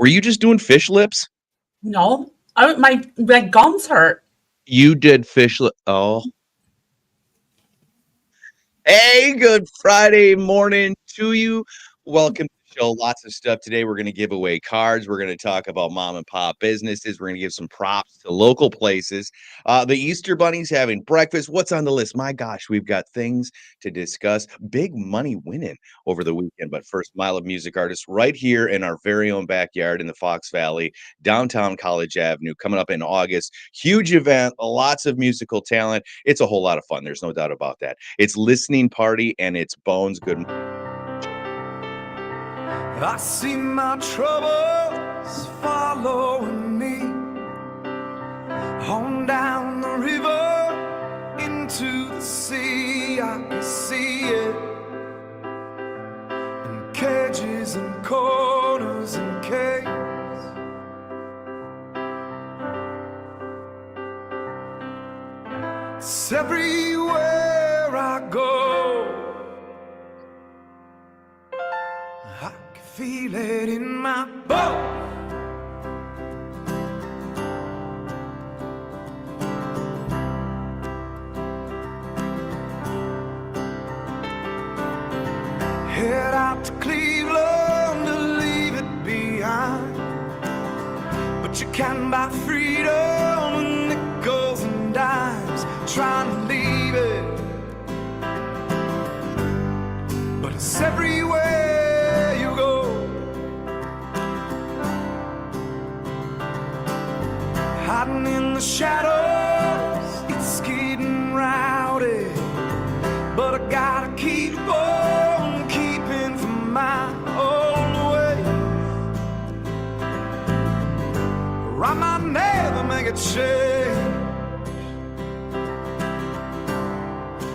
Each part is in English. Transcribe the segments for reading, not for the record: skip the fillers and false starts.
Were you just doing fish lips? No, my gums hurt. You did fish lip. Oh, hey, good Friday morning to you. Welcome to the show. Lots of stuff today. We're going to give away cards. We're going to talk about mom and pop businesses. We're going to give some props to local places. The Easter Bunny's having breakfast. What's on the list? My gosh, we've got things to discuss. Big money winning over the weekend. But first, Mile of Music artists right here in our very own backyard in the Fox Valley, downtown College Avenue, coming up in August. Huge event, lots of musical talent. It's a whole lot of fun. There's no doubt about that. It's Listening Party and it's Bones. Good. I see my troubles following me on down the river into the sea. I can see it in cages and corners and caves. It's everywhere I go. I can feel it in my bones. Head out to Cleveland to leave it behind, but you can buy freedom with nickels and dimes. Trying to leave it, but it's everywhere you go. Hiding in the shadows, it's getting rowdy, but I gotta keep on keeping from my own way, or I might never make a change.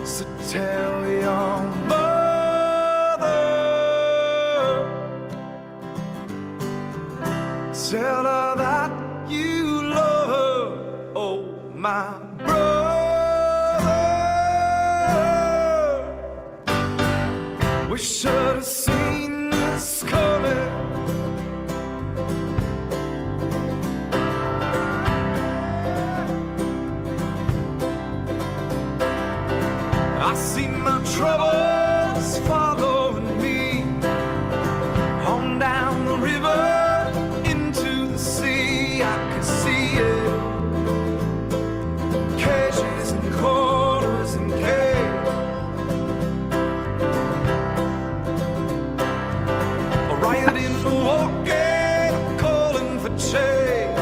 So tell your mother, tell her that you love her. Oh, my brother, we should have seen this coming. I see my troubles following me on down the river into the sea. I can see it, cages and corners and caves. A riot in Milwaukee, calling for change.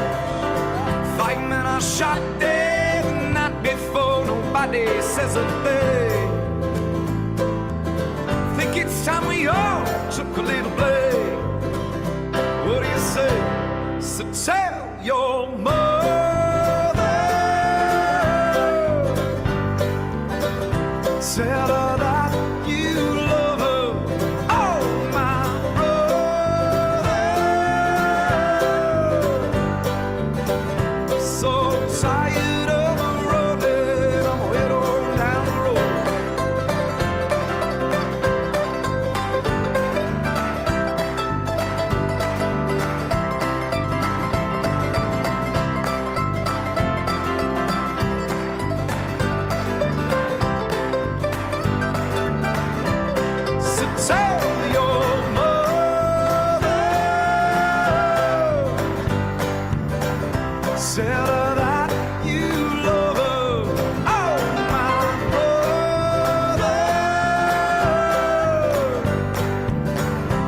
5 men are shot dead the night before. Nobody says a thing. Think it's time we all took a little blame. What do you say? So tell your mother, tell her that you love her. Oh, my brother, so tired of running, I'm head on down the road. So tell your mother, tell her that you love her. Oh, my brother,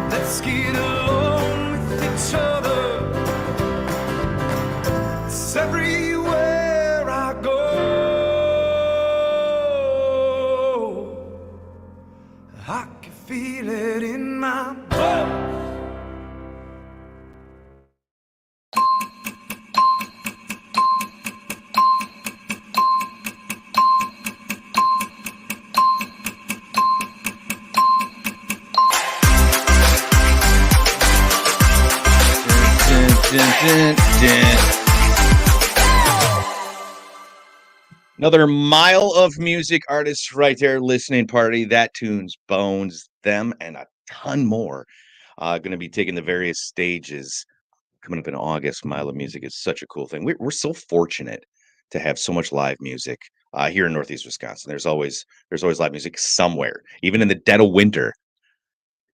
let's get along with each other. It's everywhere I go. I can feel it in my bones. Another Mile of Music artists right there, Listening Party. That tune's Bones, them, and a ton more. Going to be taking the various stages coming up in August, Mile of Music is such a cool thing. We're so fortunate to have so much live music here in Northeast Wisconsin. There's always live music somewhere, even in the dead of winter.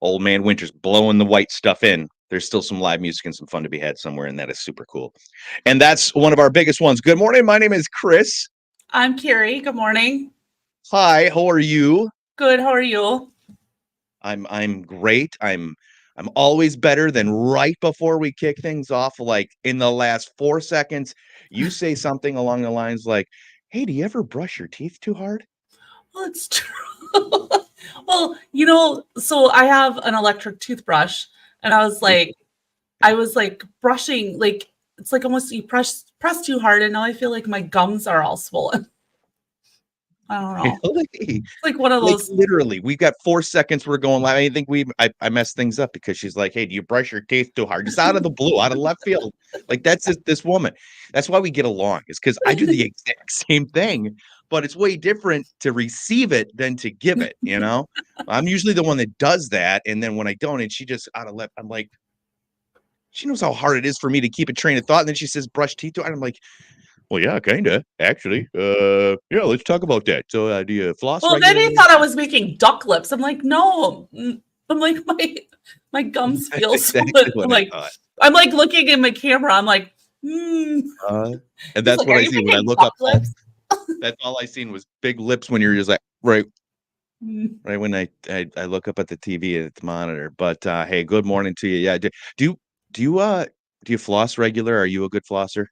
Old man winter's blowing the white stuff in. There's still some live music and some fun to be had somewhere, and that is super cool. And that's one of our biggest ones. Good morning. My name is Chris. I'm Carrie. Good morning. Hi. How are you? Good. How are you? I'm great. I'm always better than right before we kick things off. Like in the last 4 seconds, you say something along the lines like, "Hey, do you ever brush your teeth too hard?" Well, it's true. Well, so I have an electric toothbrush, and I was like brushing, like it's like almost you press too hard, and now I feel like my gums are all swollen. I don't know. Really? It's like one of Like those. literally, we've got 4 seconds. We're going live. I think I messed things up because she's like, "Hey, do you brush your teeth too hard?" Just out of the blue, out of left field. Like that's this woman. That's why we get along. Is because I do the exact same thing, but it's way different to receive it than to give it. I'm usually the one that does that, and then when I don't, and she just out of left, I'm like, she knows how hard it is for me to keep a train of thought, and then she says, "Brush teeth too hard." I'm like, well, yeah, kinda, actually. Yeah, let's talk about that. So, do you floss Well, then he regularly? thought I was making duck lips. I'm like, no. I'm like my gums That's feel exactly swollen. what I thought. I'm like looking in my camera. I'm like, Uh, and He's that's like, what are I you see when I making look up duck lips? that's all I seen was big lips when you're just like, right Mm. right when I look up at the TV at the monitor. But, hey, good morning to you. Yeah, do you do you, uh, do you floss regular? Are you a good flosser?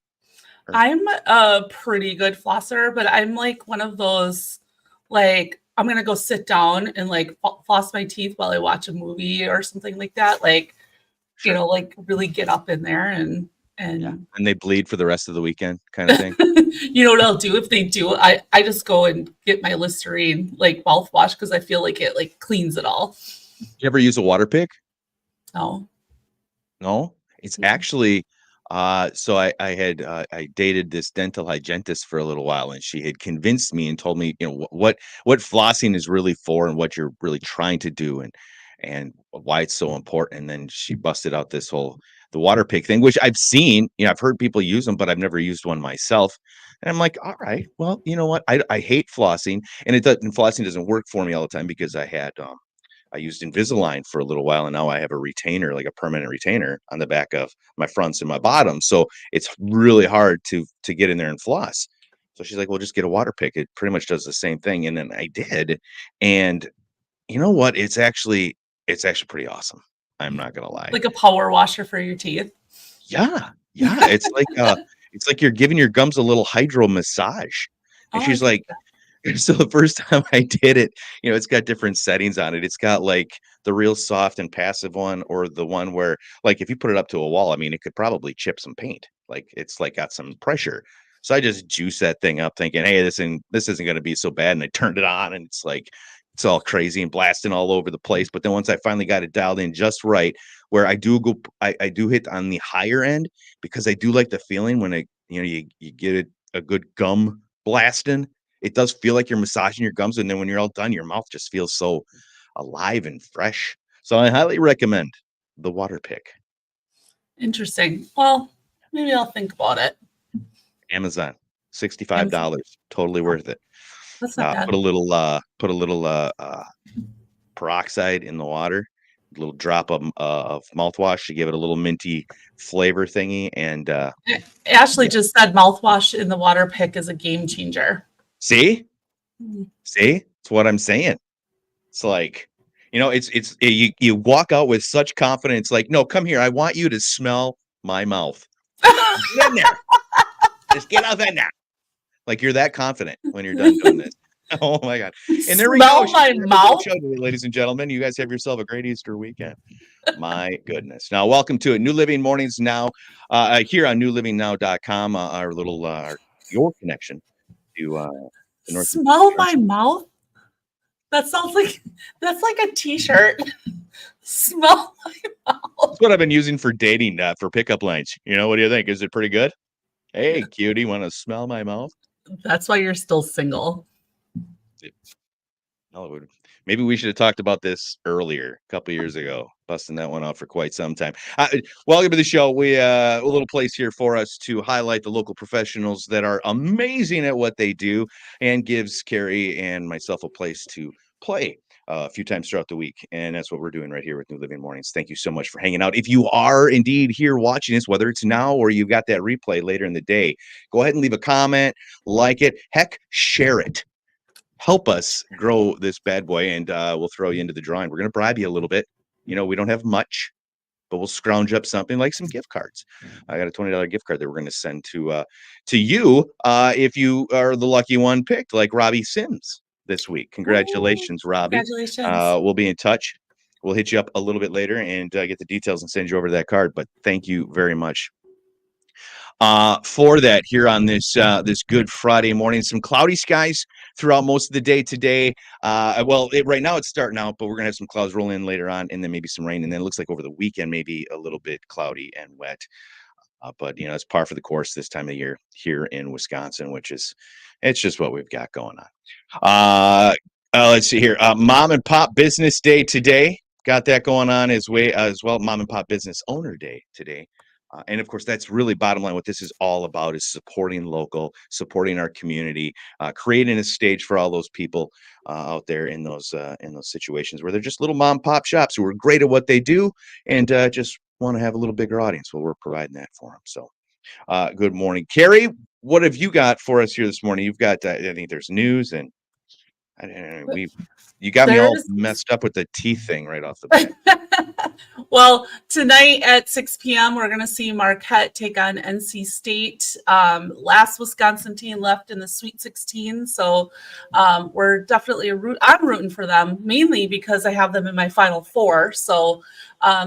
Or I'm a pretty good flosser, but I'm like one of those, like, I'm gonna go sit down and like floss my teeth while I watch a movie or something like that. Like, sure. like really get up in there and Yeah, and and they bleed for the rest of the weekend kinda thing? you know what I'll do if they do? I just go and get my Listerine like mouthwash because I feel like it like cleans it all. You ever use a water pick? No. No, it's Mm. actually so I dated this dental hygienist for a little while, and she had convinced me and told me, what flossing is really for and what you're really trying to do and why it's so important. And then she busted out the water pick thing, which I've seen, I've heard people use them, but I've never used one myself. And I'm like, all right, well, you know what? I hate flossing, and flossing doesn't work for me all the time because I used Invisalign for a little while, and now I have a retainer, like a permanent retainer on the back of my fronts and my bottoms. So it's really hard to get in there and floss. So she's like, "Well, just get a water pick. It pretty much does the same thing." And then I did. And you know what? It's actually pretty awesome. I'm not gonna lie. Like a power washer for your teeth. Yeah. Yeah. It's like you're giving your gums a little hydro massage. And Oh, I she's could do like, so the first time I did it, it's got different settings on it. It's got like the real soft and passive one, or the one where, like, if you put it up to a wall, I mean, it could probably chip some paint. Like it's like got some pressure. So I just juice that thing up, thinking, hey, this isn't going to be so bad. And I turned it on, and it's like it's all crazy and blasting all over the place. But then once I finally got it dialed in just right, where I do hit on the higher end because I do like the feeling when you get a good gum blasting. It does feel like you're massaging your gums, and then when you're all done, your mouth just feels so alive and fresh. So I highly recommend the water pick. Interesting. Well, maybe I'll think about it. Amazon, Amazon. $65, totally Oh, worth it. that's not Put bad. a little peroxide in the water, a little drop of mouthwash to give it a little minty flavor thingy, and Ashley yeah. just said mouthwash in the water pick is a game changer. See, Mm. see, it's what I'm saying. It's like, you walk out with such confidence, like, no, come here. I want you to smell my mouth. Get in there. Just get up in there. Like you're that confident when you're done doing this. Oh my God. And there we go. Smell my mouth. Show today, ladies and gentlemen. You guys have yourself a great Easter weekend. My goodness. Now, welcome to it. New Living Mornings now, here on newlivingnow.com, your connection to the Northeast. Smell my mouth. That sounds like that's like a t-shirt. Smell my mouth. That's what I've been using for dating, for pickup lines. What do you think? Is it pretty good? Hey, cutie, want to smell my mouth? That's why you're still single. Maybe we should have talked about this earlier, a couple years ago, busting that one out for quite some time. Welcome to the show. We a little place here for us to highlight the local professionals that are amazing at what they do, and gives Carrie and myself a place to play a few times throughout the week. And that's what we're doing right here with New Living Mornings. Thank you so much for hanging out. If you are indeed here watching this, whether it's now or you've got that replay later in the day, go ahead and leave a comment, like it, heck, share it. Help us grow this bad boy, and we'll throw you into the drawing. We're going to bribe you a little bit. You know, we don't have much, but we'll scrounge up something like some gift cards. I got a $20 gift card that we're going to send to you if you are the lucky one picked, like Robbie Sims this week. Congratulations, Robbie. Congratulations. We'll be in touch. We'll hit you up a little bit later and get the details and send you over that card. But thank you very much for that here on this Good Friday morning. Some cloudy skies throughout most of the day today. Right now it's starting out, but we're gonna have some clouds roll in later on, and then maybe some rain, and then it looks like over the weekend maybe a little bit cloudy and wet. But you know, it's par for the course this time of year here in Wisconsin, it's just what we've got going on. Let's see here. Mom and Pop Business Day today. Got that going on as well. Mom and Pop Business Owner Day today. And of course, that's really bottom line. What this is all about is supporting local, supporting our community, creating a stage for all those people out there in those situations where they're just little mom pop shops who are great at what they do and just want to have a little bigger audience. Well, we're providing that for them. So, good morning, Carrie. What have you got for us here this morning? You've got, I think there's news, and you got me all messed up with the teeth thing right off the bat. Well, tonight at 6 p.m., we're going to see Marquette take on NC State. Last Wisconsin team left in the Sweet 16. So we're definitely I'm rooting for them, mainly because I have them in my Final Four. So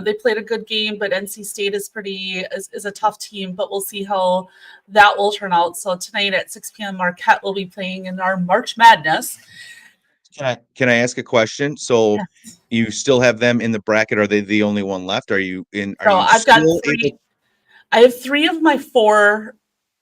they played a good game, but NC State is a tough team, but we'll see how that will turn out. So tonight at 6 p.m., Marquette will be playing in our March Madness. Can I ask a question? So Yes. you still have them in the bracket? Are they the only one left? Are you in? No, I've got three. I have 3 of my 4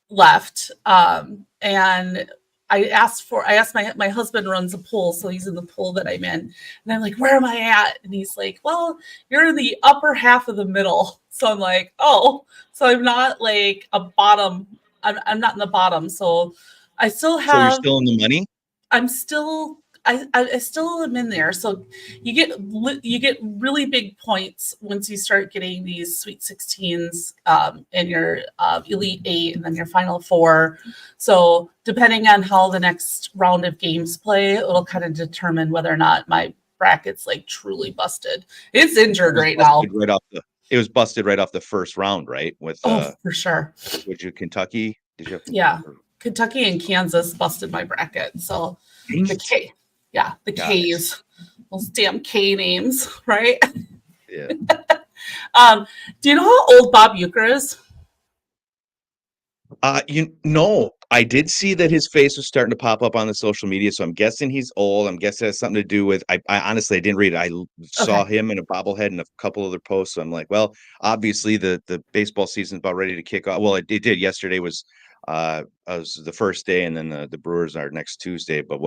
left. And I asked my husband runs a pool, so he's in the pool that I'm in. And I'm like, where am I at? And he's like, well, you're in the upper half of the middle. So I'm like, oh, so I'm not like a bottom. I'm not in the bottom. So I still have. So you're still in the money? I'm still. I still am in there. So you get really big points once you start getting these Sweet 16s and your Elite 8 and then your Final 4. So depending on how the next round of games play, it'll kind of determine whether or not my bracket's like truly busted. It's injured right now. It was busted right off the first round, right? With for sure. Kentucky? Kentucky and Kansas busted my bracket. So the K's, those damn K names, right? Yeah. Do you know how old Bob Uecker is? I did see that his face was starting to pop up on the social media, so I'm guessing he's old. I'm guessing it has something to do with. I honestly didn't read it. I saw him in a bobblehead and a couple other posts. So I'm like, well, obviously the baseball season's about ready to kick off. Well, it did. Yesterday was the first day, and then the Brewers are next Tuesday. But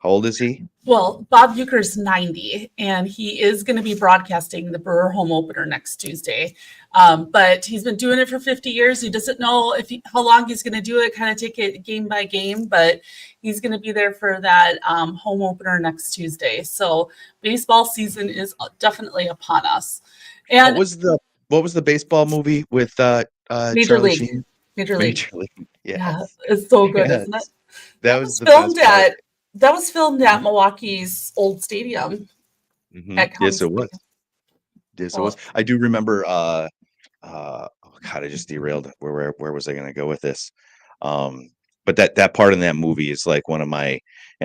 how old is he? Well, Bob Uecker's 90, and he is going to be broadcasting the Brewer home opener next Tuesday. But he's been doing it for 50 years. He doesn't know how long he's going to do it, kind of take it game by game, but he's going to be there for that home opener next Tuesday. So baseball season is definitely upon us. And what was the baseball movie with Major Charlie League? Sheen? Major League. Yeah, it's so good, isn't it? That was the best part. That was filmed at Milwaukee's old stadium. Mm-hmm. Yes, it was. Yes, it was. I do remember. Oh God, I just derailed. Where was I going to go with this? But that part in that movie is like one of my.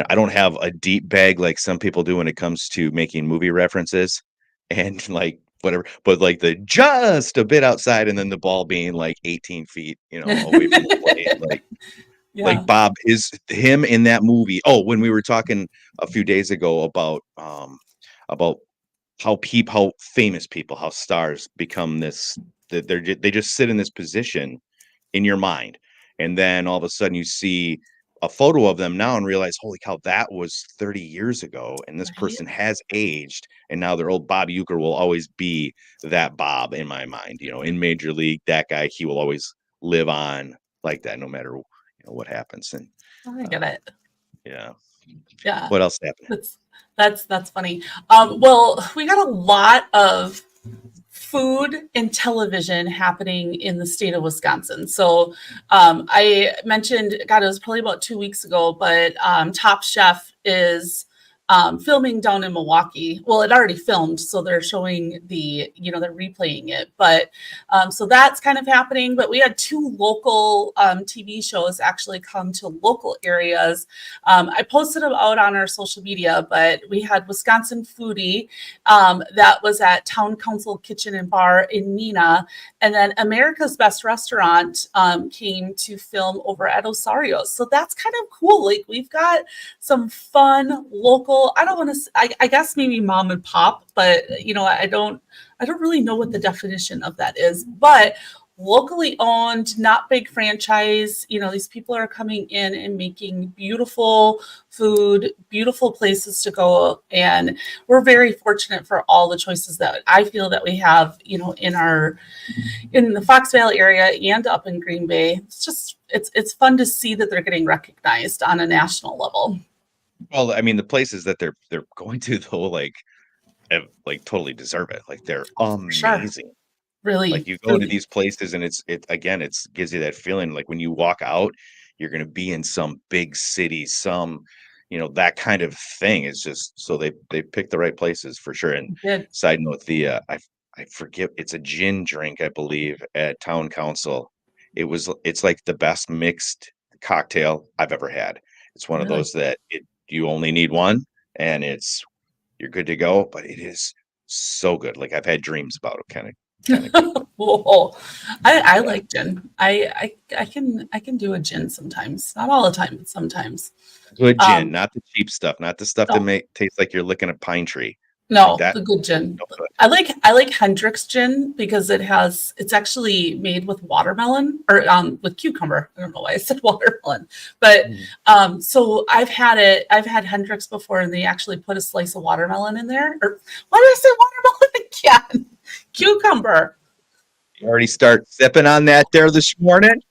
I don't have a deep bag like some people do when it comes to making movie references, and like whatever. But like the just a bit outside, and then the ball being like 18 feet, away from the plate, like. Yeah. Like Bob is him in that movie. Oh, when we were talking a few days ago about how famous people, how stars become this, that they just sit in this position in your mind, and then all of a sudden you see a photo of them now and realize, holy cow, that was 30 years ago, and this Right? person has aged, and now their old Bob Euchre will always be that Bob in my mind. In Major League, that guy, he will always live on like that, no matter what happens. And I get it. yeah, Yeah. what else happened? That's funny. Well, we got a lot of food and television happening in the state of Wisconsin. So I mentioned, God, it was probably about 2 weeks ago, but Top Chef is filming down in Milwaukee. Well, it already filmed, so they're showing they're replaying it. But so that's kind of happening. But we had 2 local TV shows actually come to local areas. I posted them out on our social media, but we had Wisconsin Foodie that was at Town Council Kitchen and Bar in Neenah. And then America's Best Restaurant came to film over at Osario's. So that's kind of cool. Like, we've got some fun local, I don't want to, I guess maybe mom and pop, but I don't really know what the definition of that is, but locally owned, not big franchise. These people are coming in and making beautiful food, beautiful places to go. And we're very fortunate for all the choices that I feel that we have, in the Fox Valley area and up in Green Bay. It's fun to see that they're getting recognized on a national level. Well, I mean, the places that they're going to, though, like totally deserve it. Like, they're Sure. amazing. Really, Like, you go to these places and it gives you that feeling like when you walk out, you're going to be in some big city, that kind of thing. It's just, so they picked the right places for sure. And good. side note, I forget, it's a gin drink, I believe, at Town Council. It's like the best mixed cocktail I've ever had. It's one of Really? those that you only need one and you're good to go, but it is so good. Like, I've had dreams about it, kind of. Whoa. I Yeah. like gin. I can do a gin sometimes. Not all the time, but sometimes. Good gin, not the cheap stuff, not the stuff that No, tastes like you're licking a pine tree. Like no, that. the good gin. Don't do it. I like Hendrick's gin because it's actually made with watermelon or with cucumber. I don't know why I said watermelon, but so I've had Hendrick's before, and they actually put a slice of watermelon in there. Or why did I say watermelon again? Cucumber, You already start sipping on that there this morning,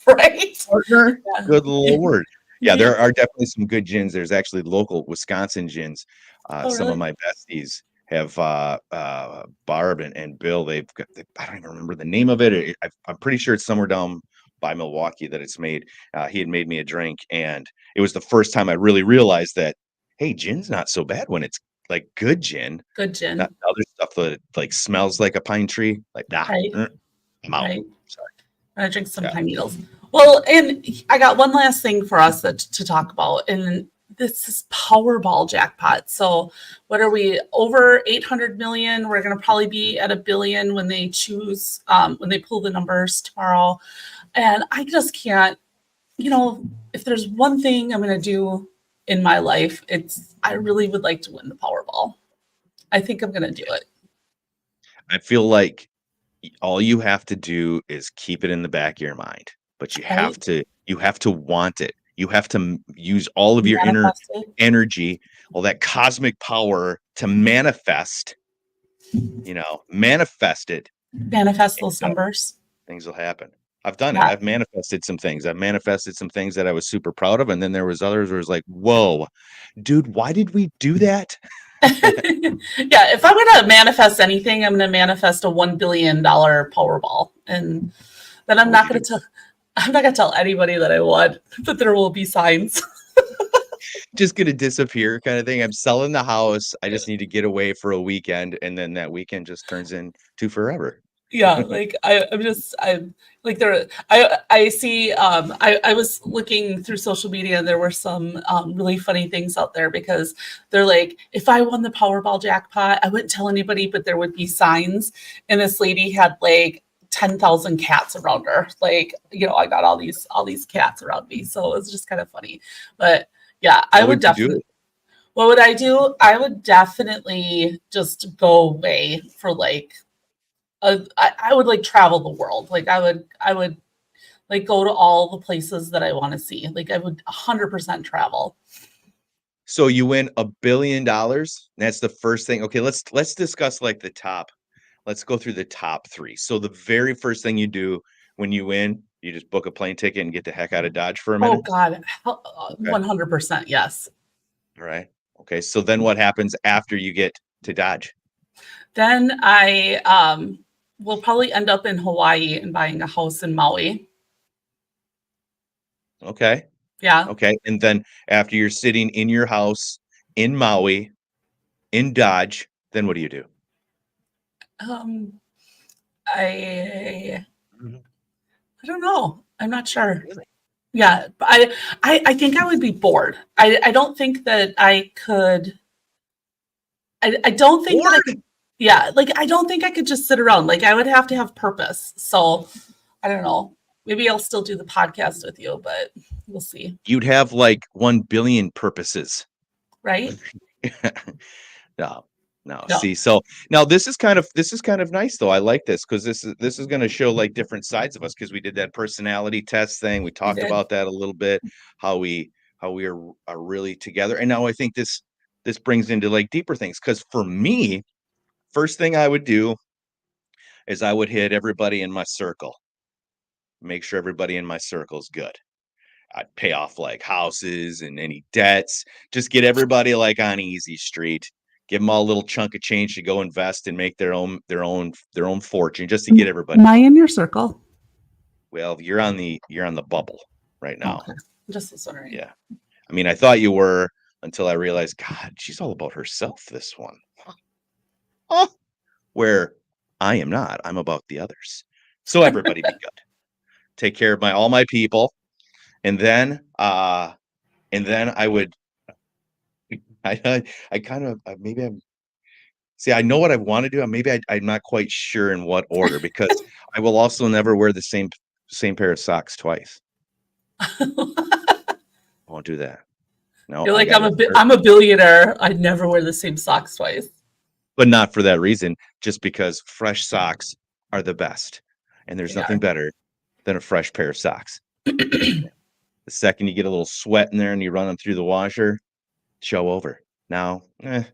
right? partner. Yeah. Good Lord. Yeah, Yeah. there are definitely some good gins. There's actually local Wisconsin gins. Oh, Some of really? my besties have Barb and Bill. I don't even remember the name of it. I'm pretty sure it's somewhere down by Milwaukee that it's made. He had made me a drink, and it was the first time I really realized that, hey, gin's not so bad when it's like good gin. Good gin, Not other stuff that like smells like a pine tree. Like, nah, right? I'm out. Right. Sorry. I'm gonna drink some Yeah. pine needles. Well, and I got one last thing for us to talk about, and this is Powerball jackpot. So, what are we, over 800 million? We're gonna probably be at $1 billion when they pull the numbers tomorrow. And I just can't, if there's one thing I'm gonna do in my life, I really would like to win the Powerball. I think I'm gonna do it. I feel like all you have to do is keep it in the back of your mind, but you Right? have to want it. You have to use all of your inner Manifest it. energy, all that cosmic power to manifest it. Manifest those numbers. Things will happen. I've done it. Yeah. I've manifested some things. I've manifested some things that I was super proud of, and then there was others where it was like, whoa, dude, why did we do that? Yeah, if I'm going to manifest anything, I'm going to manifest a $1 billion Powerball. And then I'm not going to tell anybody that I won, but there will be signs. Just gonna disappear kind of thing. I'm selling the house. I just need to get away for a weekend, and then that weekend just turns into forever. Yeah, like I'm like I see I was looking through social media, and there were some really funny things out there because they're like, if I won the Powerball jackpot, I wouldn't tell anybody, but there would be signs. And this lady had like 10,000 cats around her. Like, I got all these cats around me. So it was just kind of funny. But yeah, I would definitely. What would I do? I would definitely just go away for like I would like travel the world. Like I would like go to all the places that I want to see. Like I would 100% travel. So you win $1 billion. That's the first thing. Okay, let's discuss like the top. Let's go through the top 3. So the very first thing you do when you win, you just book a plane ticket and get the heck out of Dodge for a Oh minute. God, Okay. 100%. Yes. All right. Okay. So then what happens after you get to Dodge? Then I will probably end up in Hawaii and buying a house in Maui. Okay. Yeah. Okay. And then after you're sitting in your house in Maui, in Dodge, then what do you do? Um, I Mhm. I don't know. I'm not sure. Really? Yeah, but I think I would be bored. I don't think that I could. I don't think that I Bored? could. Yeah, like I don't think I could just sit around. Like I would have to have purpose. So I don't know. Maybe I'll still do the podcast with you, but we'll see. You'd have like 1 billion purposes. Right? No, no. No, See, so now this is kind of nice though. I like this because this is going to show like different sides of us because we did that personality test thing. We we talked did. about that a little bit, how we are really together. And now I think this brings into like deeper things because for me, first thing I would do is I would hit everybody in my circle, make sure everybody in my circle is good. I'd pay off like houses and any debts, just get everybody like on easy street, give them all a little chunk of change to go invest and make their own fortune just to get everybody. Am I in your circle? Well, you're on the bubble right now. Okay, just was wondering. Yeah. I mean, I thought you were until I realized, God, she's all about herself, this one. Oh, where I am not. I'm about the others. So everybody be good. Take care of all my people. And then I would I kind of maybe I'm see I know what I want to do. Maybe I'm not quite sure in what order because I will also never wear the same pair of socks twice. I won't do that. No, You're I like got to start, I'm a billionaire. I'd never wear the same socks twice. but not for that reason. Just because fresh socks are the best, and there's They nothing are. better than a fresh pair of socks. The second you get a little sweat in there and you run them through the washer, show over. Now, I'm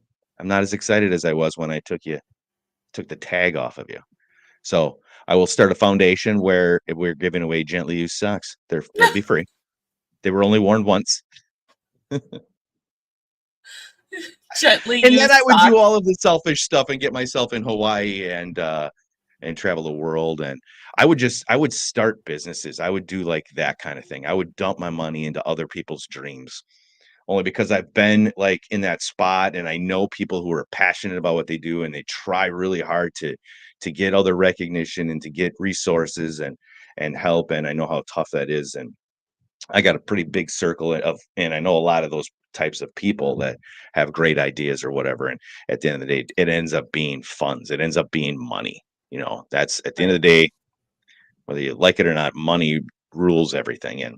not as excited as I was when I took the tag off of you. So I will start a foundation where if we're giving away gently used socks. They'll be free. They were only worn once. Gently And then used I would do socks. all of the selfish stuff and get myself in Hawaii and travel the world. And I would start businesses. I would do like that kind of thing. I would dump my money into other people's dreams. Only because I've been like in that spot and I know people who are passionate about what they do and they try really hard to get other recognition and to get resources and help. And I know how tough that is. And I got a pretty big circle and I know a lot of those types of people that have great ideas or whatever. And at the end of the day, it ends up being funds. It ends up being money. That's at the end of the day, whether you like it or not, money rules everything. And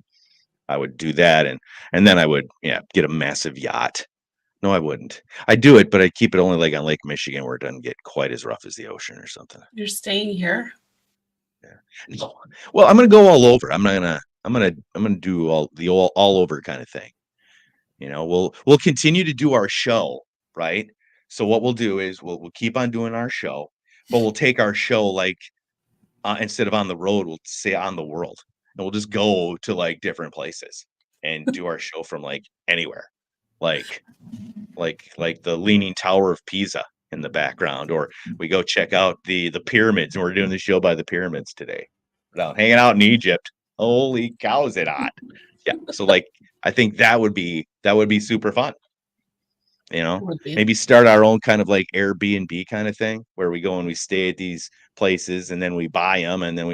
I would do that, and then I would, yeah, get a massive yacht. No, I wouldn't. I'd do it, but I'd keep it only like on Lake Michigan where it doesn't get quite as rough as the ocean or something. You're staying here. Yeah. No. Well, I'm gonna go all over. I'm gonna do all over kind of thing. We'll continue to do our show, right? So what we'll do is we'll keep on doing our show, but we'll take our show like instead of on the road, we'll say on the world, and we'll just go to like different places and do our show from like anywhere, like like the Leaning Tower of Pisa in the background, or we go check out the pyramids, and we're doing the show by the pyramids today. We're down hanging out in Egypt. Holy cow, is it hot? Yeah. So like, I think that would be super fun. It would be. Maybe start our own kind of like Airbnb kind of thing where we go and we stay at these places and then we buy them and then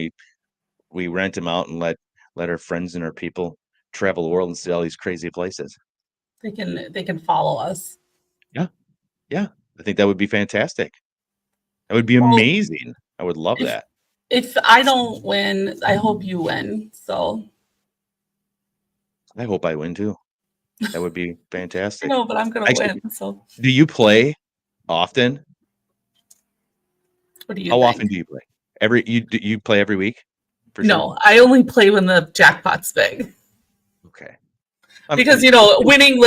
we rent them out and let our friends and our people travel the world and see all these crazy places. They can follow us. Yeah. Yeah. I think that would be fantastic. That would be Well, amazing. I would love if that. if I don't win, I hope you win. So I hope I win too. That would be fantastic. no, but I'm gonna Actually, win. So do you play often? what do you How think? often do you play? You play every week? for sure? No, I only play when the jackpot's big. Okay. Because winning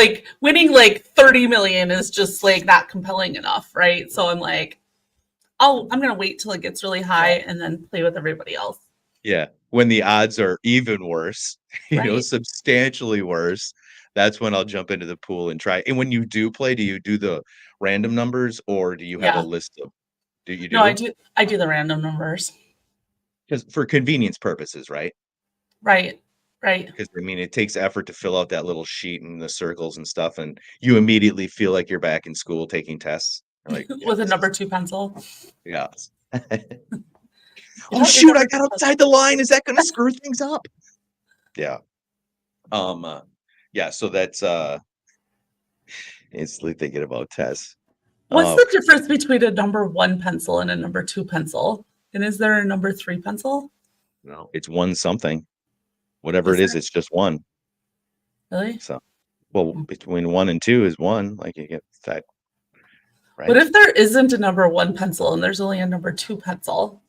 like 30 million is just like not compelling enough, right? So I'm like, I'm gonna wait till it gets really high and then play with everybody else. Yeah. When the odds are even worse, Right. substantially worse, that's when I'll jump into the pool and try. And when you do play, do you do the random numbers or do you have a Yeah. list of do you No, I do? do. I do the random numbers. Because for convenience purposes, right? Right. Right. Because I mean, it takes effort to fill out that little sheet and the circles and stuff, and you immediately feel like you're back in school taking tests. You're like, yeah, With a number 2 pencil. yeah. Get Oh out your shoot, I number got 2 outside the line. Is that gonna screw things up? Yeah. Yeah, so that's instantly thinking about tests. What's the difference between a number 1 pencil and a number 2 pencil? And is there a number 3 pencil? No, it's one something. Whatever Is it is, there? it's just one. Really? So well, between 1 and 2 is 1, like you get that, What right? if there isn't a number 1 pencil and there's only a number 2 pencil?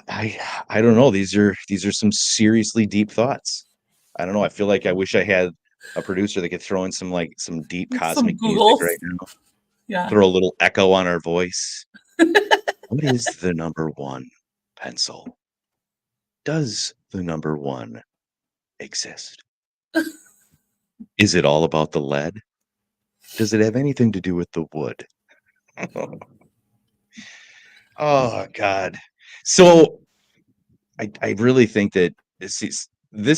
I don't know. These are some seriously deep thoughts. I don't know. I feel like I wish I had a producer that could throw in some some deep Some cosmic music Googles. right now. Yeah. Throw a little echo on our voice. What is the number 1 pencil? Does the number 1 exist? Is it all about the lead? Does it have anything to do with the wood? Oh God. So I really think that this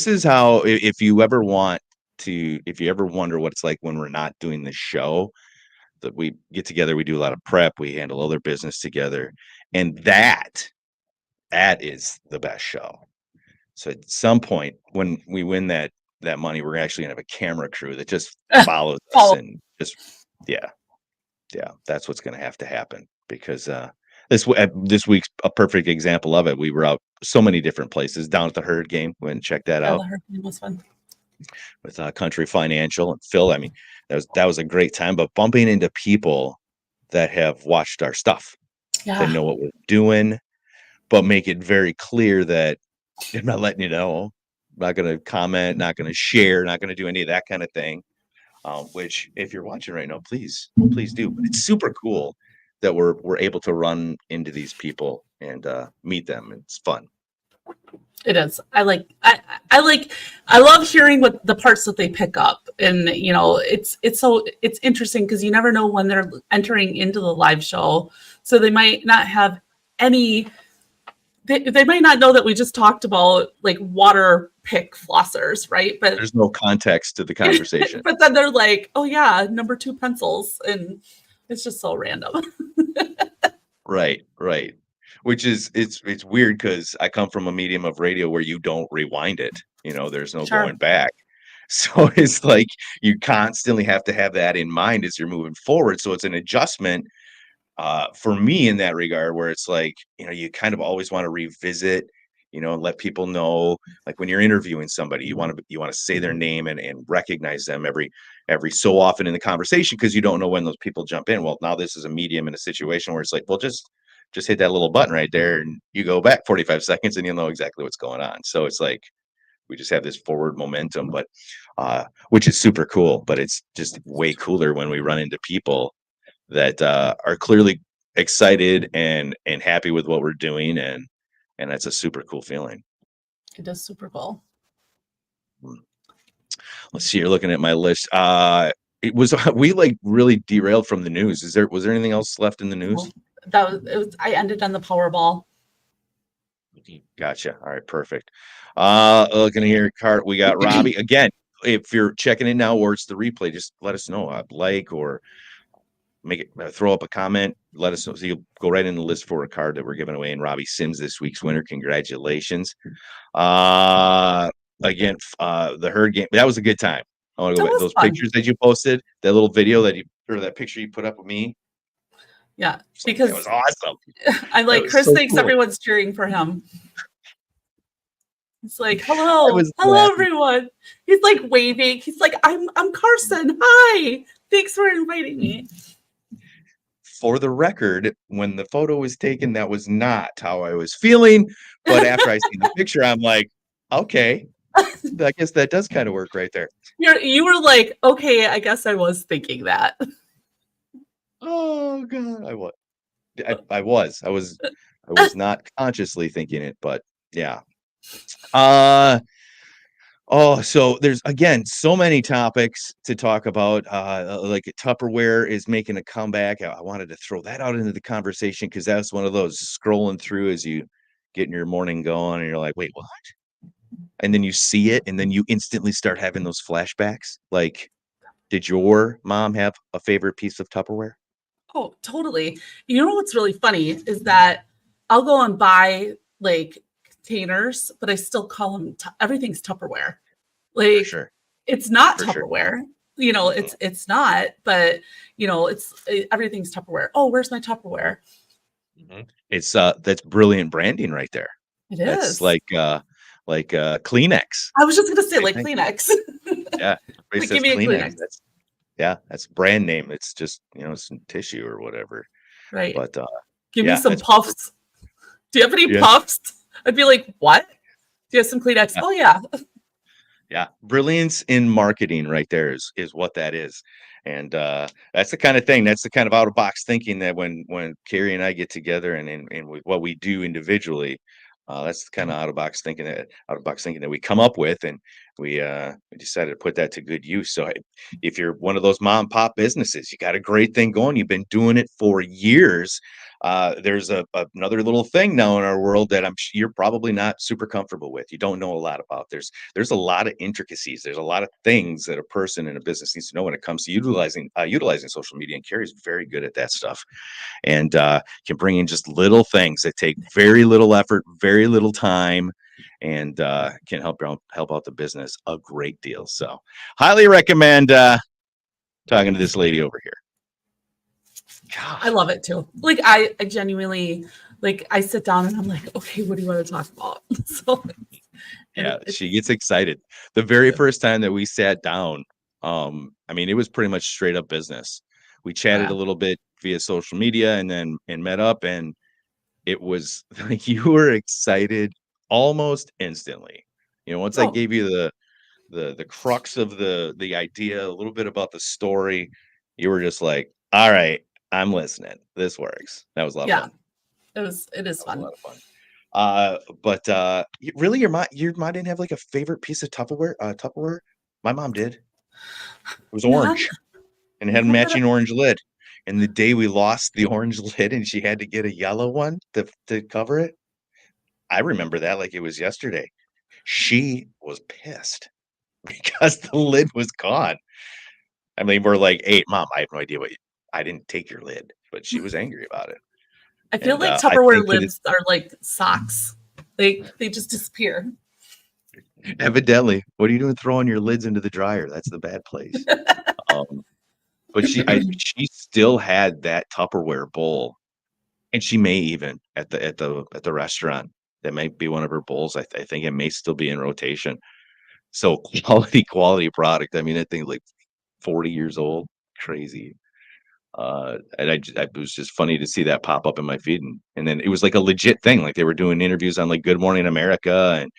is how if you ever if you ever wonder what it's like when we're not doing the show, that we get together, we do a lot of prep, we handle other business together, and that is the best show. So at some point when we win that money, we're actually gonna have a camera crew that just follows us and just yeah, that's what's gonna have to happen because this week's a perfect example of it. We were out so many different places down at the Herd game. Went and checked that Yeah, out the hurricane was fun. with Country Financial and Phil. I mean, that was a great time. But bumping into people that have watched our stuff, that Yeah. know what we're doing, but make it very clear that I'm not letting you know. I'm not going to comment, not going to share, not going to do any of that kind of thing. Which, if you're watching right now, please do. But it's super cool that we're able to run into these people and meet them. It's fun. It is. I love hearing what the parts that they pick up, and it's interesting because you never know when they're entering into the live show, so they might not have any. They might not know that we just talked about like water pick flossers, right? But there's no context to the conversation. But then they're like, "Oh yeah, number 2 pencils," and it's just so random. Right. Which is it's weird because I come from a medium of radio where you don't rewind it. There's no Sure. going back. So it's like you constantly have to have that in mind as you're moving forward. So it's an adjustment for me in that regard, where it's like, you kind of always want to revisit, and let people know, like when you're interviewing somebody, you want to say their name and recognize them every so often in the conversation, because you don't know when those people jump in. Well, now this is a medium in a situation where it's like, well, just hit that little button right there and you go back 45 seconds and you'll know exactly what's going on. So it's like we just have this forward momentum, but which is super cool. But it's just way cooler when we run into people that are clearly excited and happy with what we're doing, and that's a super cool feeling. It is super cool. Let's see, you're looking at my list. It was we like really derailed from the news. Was there anything else left in the news? I ended on the Powerball. Gotcha. All right, perfect. Looking here, Cart, we got Robbie again. If you're checking in now or it's the replay, just let us know. Like or make it throw up a comment, let us know. So you'll go right in the list for a card that we're giving away, and Robbie Sims this week's winner. Congratulations. Again, the Herd game, that was a good time. I want to go back those pictures that you posted, that little video that picture you put up with me. Yeah, because that was awesome. I like Chris so thinks cool. Everyone's cheering for him. He's like, hello everyone. He's like waving. He's like, I'm Carson. Hi. Thanks for inviting me. for the record, when the photo was taken, that was not how I was feeling. But after I see the picture, I'm like, okay, I guess that does kind of work right there. You were like, okay, I guess I was thinking that. Oh God, I was not consciously thinking it, but yeah. Uh so there's again so many topics to talk about. Like Tupperware is making a comeback. I wanted to throw that out into the conversation because that's one of those scrolling through as you getting your morning going, and you're like, wait, what? And then you see it, and then you instantly start having those flashbacks. Like, did your mom have a favorite piece of Tupperware? Oh, totally. You know what's really funny is that I'll go and buy like containers, but I still call them everything's Tupperware. For Like sure. it's not For sure. Tupperware. You know, Mhm. it's not, but you know, everything's Tupperware. Oh, where's my Tupperware? Mhm. It's that's brilliant branding right there. It That's is. like Kleenex. I was just gonna say Same like thing. Kleenex. Yeah. Everybody Like give says me a Kleenex. Kleenex. That's brand name. It's just, some tissue or whatever. Right. But Give me yeah, some puffs. Do you have any yeah. puffs? I'd be like, what? Do you have some Kleenex? Yeah. Oh yeah. Yeah, brilliance in marketing right there is what that is. And that's the kind of thing, that's the kind of out of box thinking that when Carrie and I get together and what we do individually, that's the kind of out of box thinking that we come up with, and we decided to put that to good use. So if you're one of those mom and pop businesses, you got a great thing going, you've been doing it for years. There's another little thing now in our world that you're probably not super comfortable with. You don't know a lot about. There's a lot of intricacies. There's a lot of things that a person in a business needs to know when it comes to utilizing social media. And Carrie's very good at that stuff, and can bring in just little things that take very little effort, very little time, and can help out the business a great deal. So, highly recommend talking to this lady over here. I God. love it too. Like I genuinely like I sit down and I'm like, okay, what do you want to talk about? So and Yeah, it's she gets excited. The very first time that we sat down, I mean, it was pretty much straight up business. We chatted a yeah. little bit via social media and met up, and it was like you were excited almost instantly. Once I Oh, gave you the crux of the idea, a little bit about the story, you were just like, "All right, I'm listening. This works." That was a lot of yeah. fun. It is That was a fun. lot of fun. But really, your mom didn't have like a favorite piece of Tupperware? Tupperware? My mom did. It was Not orange and it had a not that matching orange lid. And the day we lost the orange lid and she had to get a yellow one to cover it, I remember that like it was yesterday. She was pissed because the lid was gone. I mean, we're like, "Hey, mom, I have no idea I didn't take your lid," but she was angry about it. I feel And like I Tupperware think to this lids are like socks. They just disappear. evidently, what are you doing throwing your lids into the dryer? That's the bad place. Um, but she still had that Tupperware bowl, and she may even at the restaurant, that might be one of her bowls. I think it may still be in rotation. So quality product. I mean, that thing's like 40 years old. Crazy. And it was just funny to see that pop up in my feed, and then it was like a legit thing. Like they were doing interviews on like Good Morning America, and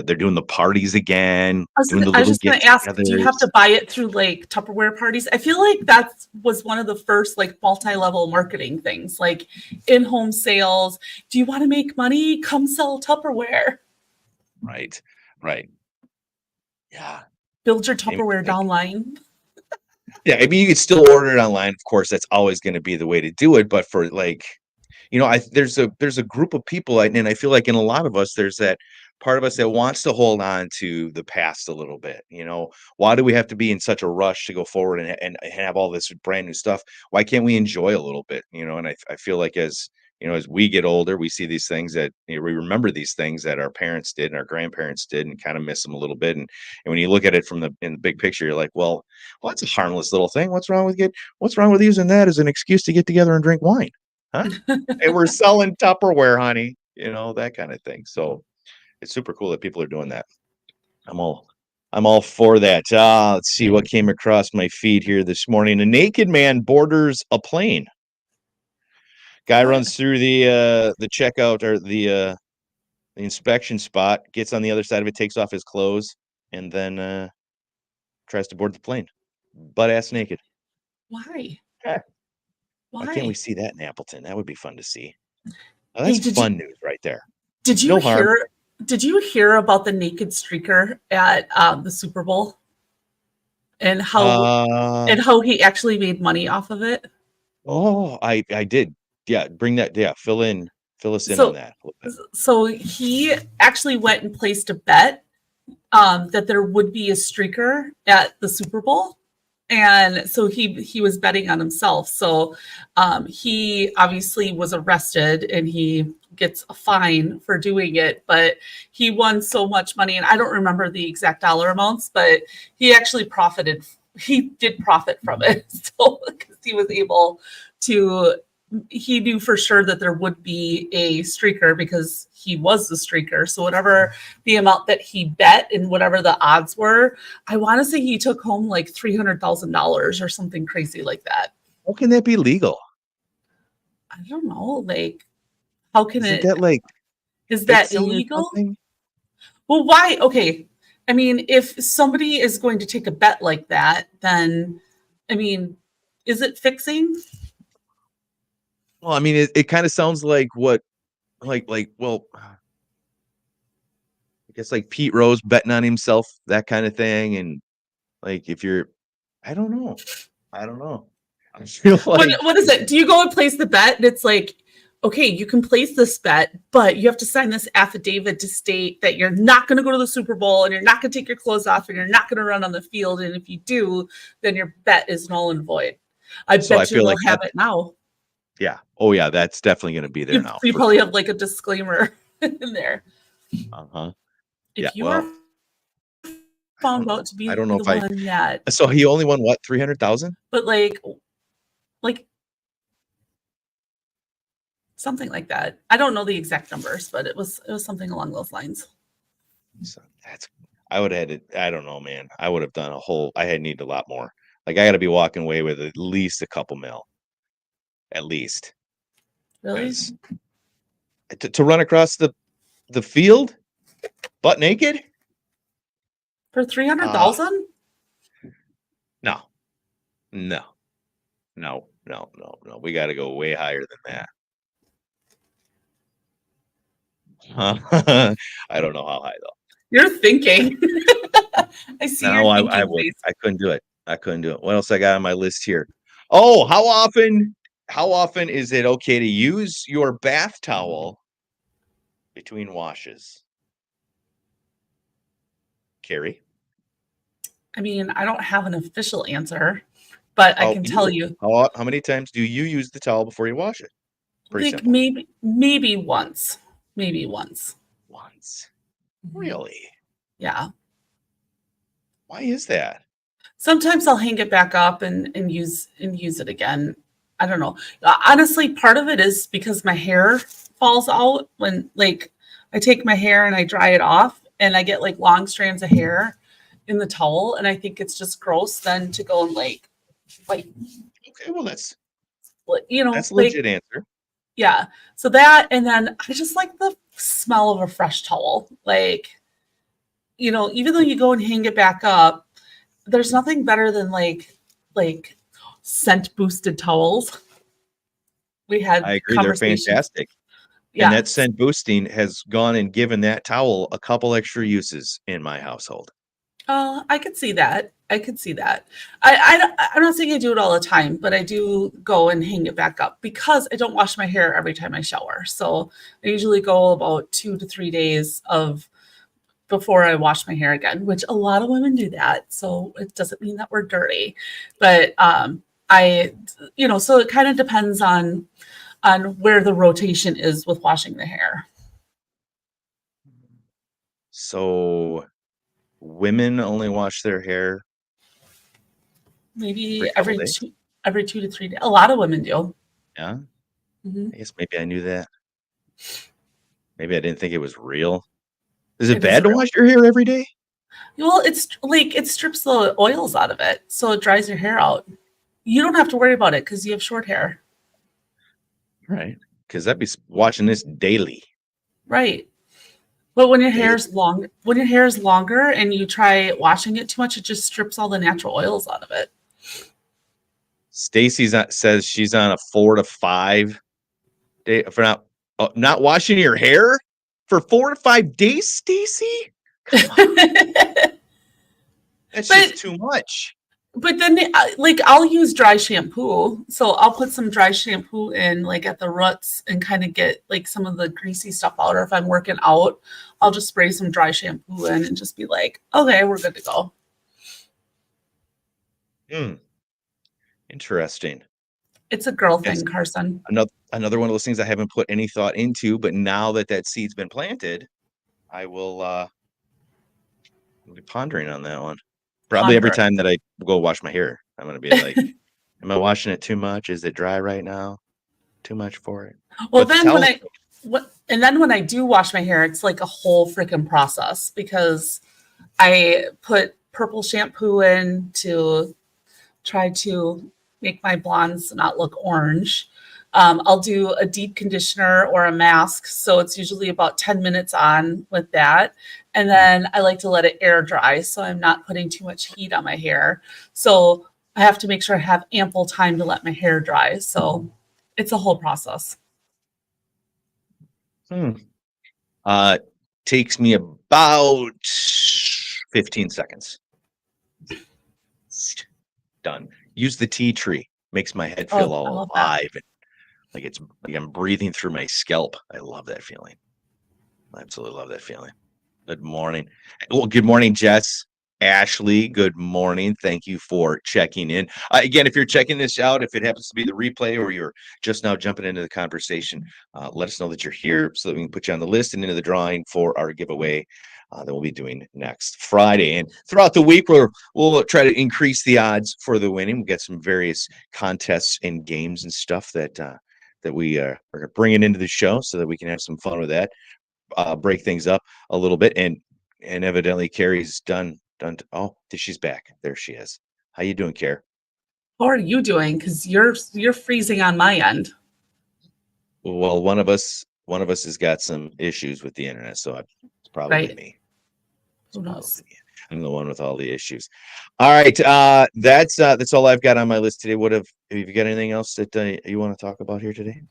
they're doing the parties again, doing the I was little just gonna ask, do you have to get-togethers. buy it through like Tupperware parties? I feel like that was one of the first like multi-level marketing things, like in-home sales. Do you want to make money? Come sell Tupperware. Right, right. Yeah. Build your Made me Tupperware think. downline. Yeah, I mean, you could still order it online. Of course, that's always gonna be the way to do it, but for, like, there's a group of people, and I feel like in a lot of us, there's that part of us that wants to hold on to the past a little bit, you know? Why do we have to be in such a rush to go forward and have all this brand new stuff? Why can't we enjoy a little bit, you know? And I feel like as we get older, we see these things that, we remember these things that our parents did and our grandparents did and kinda miss them a little bit, and when you look at it in the big picture, you're like, "Well, that's a harmless little thing. What's wrong with using that as an excuse to get together and drink wine? Huh? Hey, we're selling Tupperware, honey." That kind of thing. So it's super cool that people are doing that. I'm all I'm all for that. Let's see what came across my feed here this morning. A naked man boarders a plane. Guy What? runs through the checkout or the inspection spot, gets on the other side of it, takes off his clothes, and then tries to board the plane, butt ass naked. Why? Why can't we Why? see that in Appleton? That would be fun to see. Oh, Hey, that's fun news right there. did you No harm. hear did you hear about the naked streaker at the Super Bowl and Uh, how he actually made money off of it? oh, I did. Yeah, bring that. Yeah, fill us in on So that a little bit. so he actually went and placed a bet that there would be a streaker at the Super Bowl. And so he was betting on himself. So he obviously was arrested and he gets a fine for doing it, but he won so much money, and I don't remember the exact dollar amounts, but he actually profited. He did profit from it. So because he was able to, he knew for sure that there would be a streaker because he was the streaker. So whatever the amount that he bet and whatever the odds were, I want to say he took home like $300,000 or something crazy like that. How can that be legal? I don't know. Like, how can Isn't it? that like Is that fixing or illegal? something? Well, why? Okay. I mean, if somebody is going to take a bet like that, then, I mean, is it fixing? Well, I mean, it kind of sounds like what, well, I guess like Pete Rose betting on himself, that kind of thing, and like if you're, I don't know. I feel like What is it? Do you go and place the bet? And it's like, okay, you can place this bet, but you have to sign this affidavit to state that you're not going to go to the Super Bowl and you're not going to take your clothes off and you're not going to run on the field. And if you do, then your bet is null and void. I so I bet you feel they'll like have that. it now. Yeah. Oh yeah, that's definitely going to be there You, now. you For probably sure. have like a disclaimer in there. Uh-huh. If Yeah. you Well, are found out to be I don't know the if I. one yet, So he only won what, 300,000? but like something like that. I don't know the exact numbers, but it was something along those lines. So that's. I would have had it. I don't know, man. I would have done a whole. I had need a lot more. Like I got to be walking away with at least a couple mil, at least. Really? To run across the field, butt naked? For 300,000? No, no, no. We got to go way higher than that. I don't know how high though. You're thinking. I see No, your I thinking would. face. I couldn't do it. What else I got on my list here? Oh, how often is it okay to use your bath towel between washes? Carrie? I mean, I don't have an official answer, but I can tell you, How many times do you use the towel before you wash it? Pretty like simple. maybe once. Maybe once. Once. Mhm. Really? Yeah. Why is that? Sometimes I'll hang it back up and use it again. I don't know. Honestly, part of it is because my hair falls out when like I take my hair and I dry it off and I get like long strands of hair in the towel, and I think it's just gross then to go and like Okay, well that's like a legit answer. yeah. So that, and then I just like the smell of a fresh towel. Like, even though you go and hang it back up, there's nothing better than like scent boosted towels. We had I agree, they're conversations. fantastic. Yeah. And that scent boosting has gone and given that towel a couple extra uses in my household. I could see that. I'm not saying I do it all the time, but I do go and hang it back up because I don't wash my hair every time I shower. So I usually go about 2 to 3 days before I wash my hair again, which a lot of women do that. So it doesn't mean that we're dirty, but so it kind of depends on where the rotation is with washing the hair. So women only wash their hair Maybe every couple days? every 2 to 3 days. A lot of women do. Yeah. Mhm. I guess maybe I knew that. Maybe I didn't think it was real. Is it It is bad to real. wash your hair every day? Well, it's like it strips the oils out of it, so it dries your hair out. You don't have to worry about it because you have short hair. Right. Because I'd be watching this daily. Right. But when your Daily. hair is longer and you try washing it too much, it just strips all the natural oils out of it. Stacy says she's on a 4 to 5 day for not washing your hair for 4 to 5 days, Stacy. Come on. That's just too much. But then, I'll use dry shampoo. So I'll put some dry shampoo in, like at the roots, and kind of get like some of the greasy stuff out. Or if I'm working out, I'll just spray some dry shampoo in and just be like, okay, we're good to go. Interesting. It's a girl thing, Carson. Another one of those things I haven't put any thought into, but now that seed's been planted, I will be pondering on that one. Probably every time that I go wash my hair, I'm going to be like, am I washing it too much? Is it dry right now? Too much for it? Well, then when I do wash my hair, it's like a whole freaking process because I put purple shampoo in to try to make my blondes not look orange. I'll do a deep conditioner or a mask. So it's usually about 10 minutes on with that. And then I like to let it air dry. So I'm not putting too much heat on my hair. So I have to make sure I have ample time to let my hair dry. So it's a whole process. Takes me about 15 seconds. Done. Use the tea tree. Makes my head feel all alive. And like it's like I'm breathing through my scalp. I love that feeling. I absolutely love that feeling. Good morning. Well, good morning, Jess. Ashley, good morning. Thank you for checking in. Again, if you're checking this out, if it happens to be the replay or you're just now jumping into the conversation, let us know that you're here so that we can put you on the list and into the drawing for our giveaway that we'll be doing next Friday. And throughout the week, we'll try to increase the odds for the winning. We'll get some various contests and games and stuff that we are bringing into the show so that we can have some fun with that, break things up a little bit. And evidently Carrie's done. Oh, she's back. There she is. How you doing, Carrie? How are you doing? Because you're freezing on my end. Well, one of us has got some issues with the internet, so it's probably me. Who knows? I'm the one with all the issues. All right, that's all I've got on my list today. Have you got anything else that you want to talk about here today?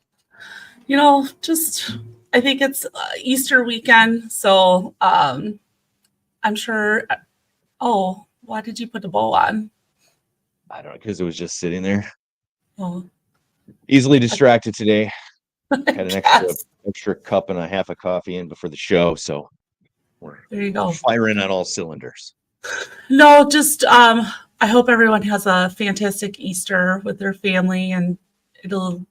Just I think it's Easter weekend, so I'm sure. Oh, why did you put the bow on? I don't know, because it was just sitting there. Oh, easily distracted today. Had an extra cup and a half of coffee in before the show, so there you go, firing on all cylinders. No, just I hope everyone has a fantastic Easter with their family, and it'll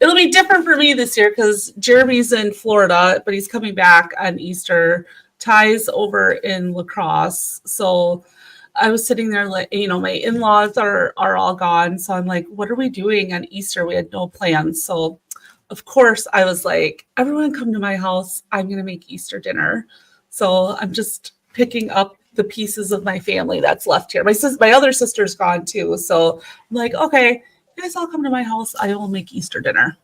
be different for me this year because Jeremy's in Florida, but he's coming back on Easter. Ty's over in La Crosse, so I was sitting there like, my in-laws are all gone, so I'm like, what are we doing on Easter? We had no plans, so of course I was like, everyone come to my house. I'm gonna make Easter dinner. So I'm just picking up the pieces of my family that's left here. My other sister's gone too, so I'm like, okay, you guys all come to my house. I will make Easter dinner.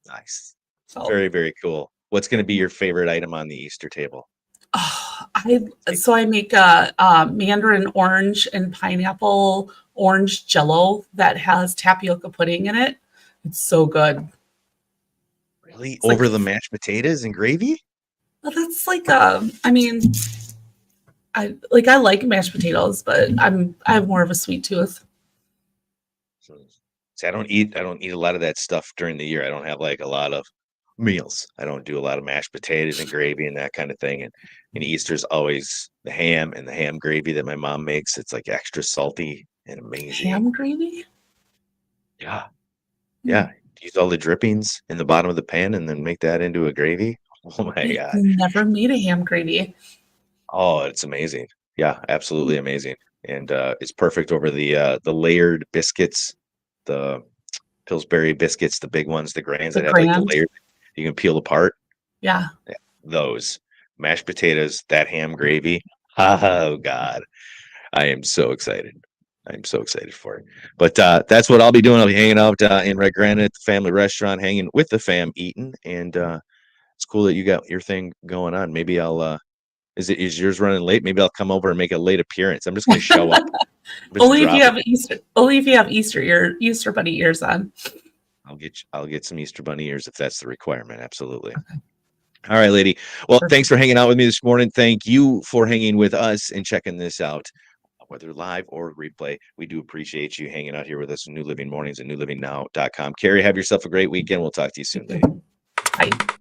Nice. So very, very cool. What's going to be your favorite item on the Easter table? I make a mandarin orange and pineapple orange jello that has tapioca pudding in it. It's so good. Really? Over the mashed potatoes and gravy? Well, that's like I like mashed potatoes, but I have more of a sweet tooth. See, I don't eat a lot of that stuff during the year. I don't have like a lot of meals. I don't do a lot of mashed potatoes and gravy and that kind of thing. And Easter's always the ham and the ham gravy that my mom makes. It's like extra salty and amazing. Ham gravy? Yeah. Yeah. Use all the drippings in the bottom of the pan and then make that into a gravy. Oh my God. Never made a ham gravy. Oh, it's amazing. Yeah, absolutely amazing. And it's perfect over the layered biscuits, the Pillsbury biscuits, the big ones, the grains that have like the layers you can peel apart. Yeah. Those mashed potatoes, that ham gravy. Oh God. I am so excited. I'm so excited for it. But that's what I'll be doing. I'll be hanging out in Red Granite at the family restaurant, hanging with the fam, eating. And it's cool that you got your thing going on. Maybe I'll is yours running late? Maybe I'll come over and make a late appearance. I'm just gonna show up. Just Only if you drop have Easter. Only if you have Easter bunny ears on. I'll get some Easter bunny ears if that's the requirement. Absolutely. All right, lady. Well, Perfect. thanks for hanging out with me this morning. Thank you for hanging with us and checking this out, whether live or replay. We do appreciate you hanging out here with us. New Living Mornings and newlivingnow.com. Carrie, have yourself a great weekend. We'll talk to you soon, lady. Bye.